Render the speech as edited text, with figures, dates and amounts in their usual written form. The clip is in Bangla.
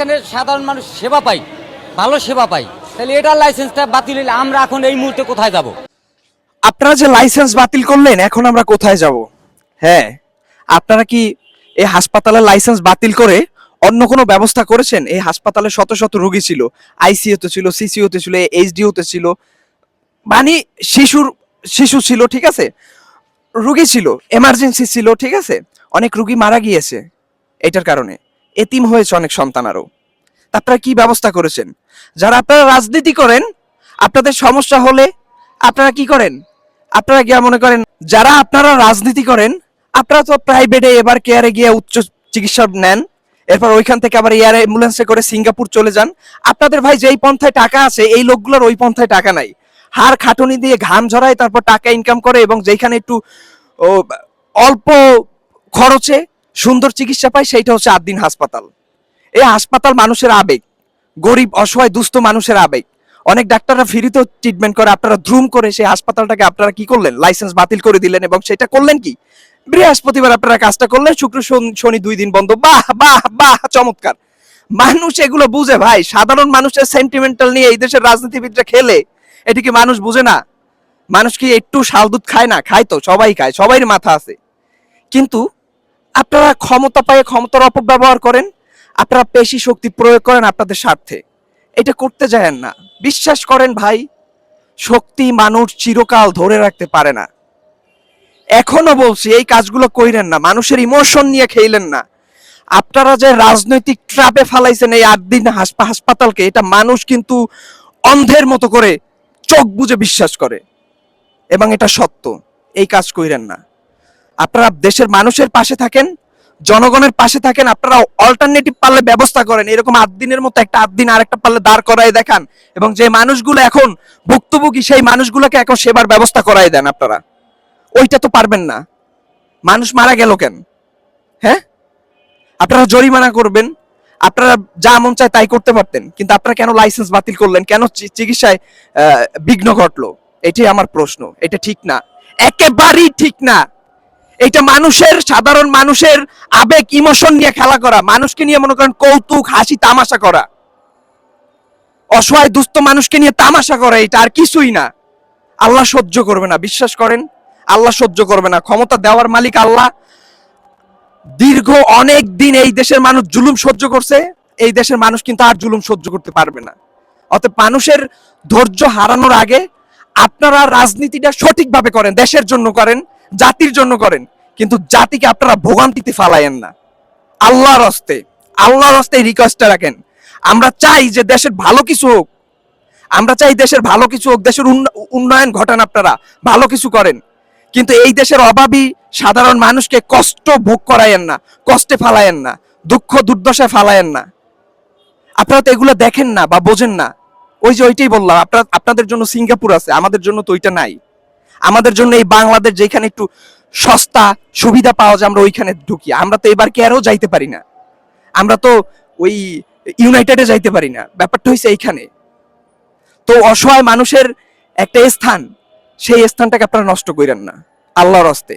এখানে সাধারণ মানুষ সেবা পাই, ভালো সেবা পাই, তাহলে এটার লাইসেন্সটা বাতিল হলে আমরা এখন এই মুহূর্তে কোথায় যাব? আপনারা যে লাইসেন্স বাতিল করলেন, এখন আমরা কোথায় যাব? হ্যাঁ, আপনারা কি এই হাসপাতালের লাইসেন্স বাতিল করে অন্য কোনো ব্যবস্থা করেছেন? এই হাসপাতালে শত শত রোগী ছিল, আইসিইউতে ছিল, সিসিইউতে ছিল, এইচডিইউতে ছিল, মানে শিশু ছিল, ঠিক আছে, রোগী ছিল, এমার্জেন্সি ছিল, ঠিক আছে, অনেক রোগী মারা গিয়েছে এটার কারণে, এতিম হয়েছে অনেক সন্তান। আরো আপনারা কি ব্যবস্থা করেছেন? যারা আপনারা রাজনীতি করেন, আপনাদের সমস্যা হলে আপনারা কি করেন? আপনারা গিয়া মনে করেন, যারা আপনারা রাজনীতি করেন, আপনারা তো প্রাইভেটে এবার কেয়ারে গিয়ে উচ্চ চিকিৎসা নেন, এরপর ওইখান থেকে আবার এয়ার অ্যাম্বুলেন্সে করে সিঙ্গাপুর চলে যান। আপনাদের ভাই যেই পন্থায় টাকা আছে, এই লোকগুলোর ওই পন্থায় টাকা নাই। হাড় খাটুনি দিয়ে ঘাম ঝরায়, তারপর টাকা ইনকাম করে, এবং যেখানে একটু অল্প খরচে সুন্দর চিকিৎসা পায়, সেইটা হচ্ছে আদ্দিন হাসপাতাল। এই হাসপাতাল মানুষের আবেগ, গরিব অসহায় দুস্থ মানুষের আবেগ। অনেক ডাক্তাররা ফ্রিতেও ট্রিটমেন্ট করে, আপনারা দ্রুম করে সেই হাসপাতালটাকে আপনারা কি করলেন? লাইসেন্স বাতিল করে দিলেন। এবং সেটা করলেন কি? বৃহস্পতিবার আপনারা কাজটা করলেন, শুক্র শনি 2 দিন বন্ধ। বাহ বাহ বাহ, চমৎকার। মানুষ এগুলো বুঝে ভাই, সাধারণ মানুষের সেন্টিমেন্টাল নিয়ে এই দেশের রাজনীতিবিদরা খেলে। এটি কি মানুষ বুঝে না? মানুষ কি একটু শাল দুধ খায় না? খায় তো, সবাই খায়, সবাই মাথা আছে। কিন্তু আপনারা ক্ষমতা পায়ে ক্ষমতার অপব্যবহার করেন, আপনারা পেশি শক্তি প্রয়োগ করেন আপনাদের স্বার্থে। এটা করতে যায়েন না। বিশ্বাস করেন ভাই, শক্তি মানুষ চিরকাল ধরে রাখতে পারে না। এখনো বলছি, এই কাজগুলো কইরেন না, মানুষের ইমোশন নিয়ে খেইলেন না। আপনারা যে রাজনৈতিক ট্র্যাপে ফালাইছেন এই 8 দিন হাসপাতালকে, এটা মানুষ কিন্তু অন্ধের মতো করে চোখ বুজে বিশ্বাস করে, এবং এটা সত্য। এই কাজ কইরেন না। আপনারা দেশের মানুষের পাশে থাকেন, জনগণের পাশে থাকেন। আপনারা অল্টারনেটিভ পারলে ব্যবস্থা করেন, এরকম 8 দিনের মতো একটা 8 দিন আরেকটা পারলে দাঁড় করায় দেখান, এবং যে মানুষগুলো এখন ভুক্তভোগী, সেই মানুষগুলোকে এখন সেবার ব্যবস্থা করাই দেন। আপনারা ওইটা তো পারবেন না। মানুষ মারা গেল কেন? হ্যাঁ, আপনারা জরিমানা করবেন, আপনারা যা মন চায় তাই করতে পারতেন, কিন্তু আপনারা কেন লাইসেন্স বাতিল করলেন? কেন চিকিৎসায় বিঘ্ন ঘটলো? এটাই আমার প্রশ্ন। এটা ঠিক না, একেবারেই ঠিক না। এটা মানুষের, সাধারণ মানুষের আবেগ ইমোশন নিয়ে খেলা করা, মানুষকে নিয়ে মনে করেন কৌতুক হাসি তামাশা করা, অসহায় দুস্থ মানুষকে নিয়ে তামাশা করা, এটা আর কিছুই না। আল্লাহ সহ্য করবে না, বিশ্বাস করেন, আল্লাহ সহ্য করবে না। ক্ষমতা দেওয়ার মালিক আল্লাহ। দীর্ঘ অনেক দিন এই দেশের মানুষ জুলুম সহ্য করছে, এই দেশের মানুষ কিন্তু আর জুলুম সহ্য করতে পারবে না। অতএব মানুষের ধৈর্য হারানোর আগে আপনারা রাজনীতিটা সঠিকভাবে করেন, দেশের জন্য করেন, জাতির জন্য করেন, কিন্তু জাতিকে আপনারা ভোগান্তিতে ফালায়েন না। আল্লাহর হস্তে, আল্লাহর হস্তে রিকোয়েস্টটা রাখেন। আমরা চাই যে দেশের ভালো কিছু হোক, আমরা চাই দেশের ভালো কিছু হোক, দেশের উন্নয়ন ঘটান, আপনারা ভালো কিছু করেন, কিন্তু এই দেশের অভাবী সাধারণ মানুষকে কষ্ট ভোগ করায়েন না, কষ্টে ফালায়েন না, দুঃখ দুর্দশায় ফালায়েন না। আপনারা তো এগুলো দেখেন না বা বোঝেন না। ওই যে ওইটাই বললাম, আপনাদের জন্য সিঙ্গাপুর আছে, আমাদের জন্য তো ওইটা নাই। আমাদের জন্য এই বাংলাদেশ, যেখানে একটু সস্তা সুবিধা পাওয়া যায়, আমরা ওইখানে ঢুকি। আমরা তো এবার কেয়ারেও যাইতে পারি না, আমরা তো ওই ইউনাইটেডে যাইতে পারি না। ব্যাপারটা হয়েছে এইখানে। তো অসহায় মানুষের একটা স্থান, সেই স্থানটাকে আপনারা নষ্ট করেন না, আল্লাহর হস্তে।